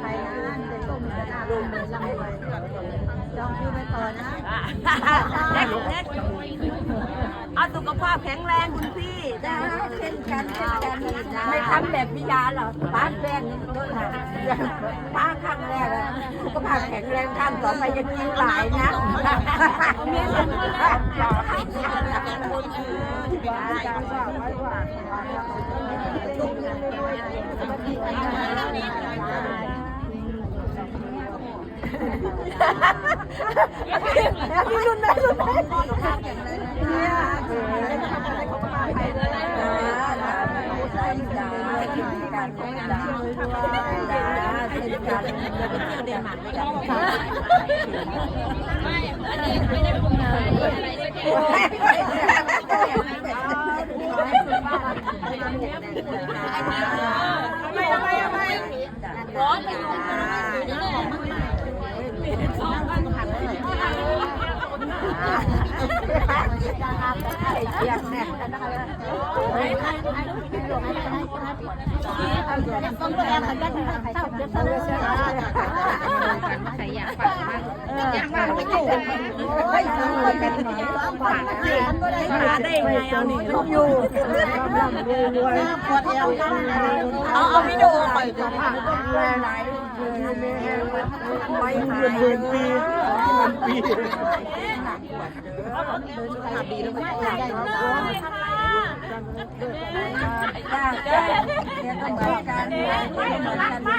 ไทยนะเด็กส่งจะน่ารู้เหมือนเราเลยจองคิวไปต่อนะเน็ตเอาสุขภาพแข็งแรงคุณพี่จ้าเช่นกันไม่ทำแบบพิยาหรอป้าแป้งนี่ก็ทำป้าข้างแรกอะสุขภาพแข็งแรงข้างต่อไปจะกินหลายนะพี่รุ่นไหนเนี่ยการของดาเช่นกันจะไปเที่ยวเดนมาร์กด้วยกันไม่อันนี้ไม่ได้พูดอะไรร้อนไปอยู่ต้องแรงเหมือนกันชอบจะซื้อใช่ไหมใครอยากฟังบ้างอยากฟังไม่ถูกไม่ซื้อคนกันฟังหาได้ไงเอาหนิอยู่ปวดเอวกันเอาวิดีโอไปจะผ่านไหนไม่หายปีดีแล้วไม่ได้จ้าจ้าเนี่ยก็เหมือนกัน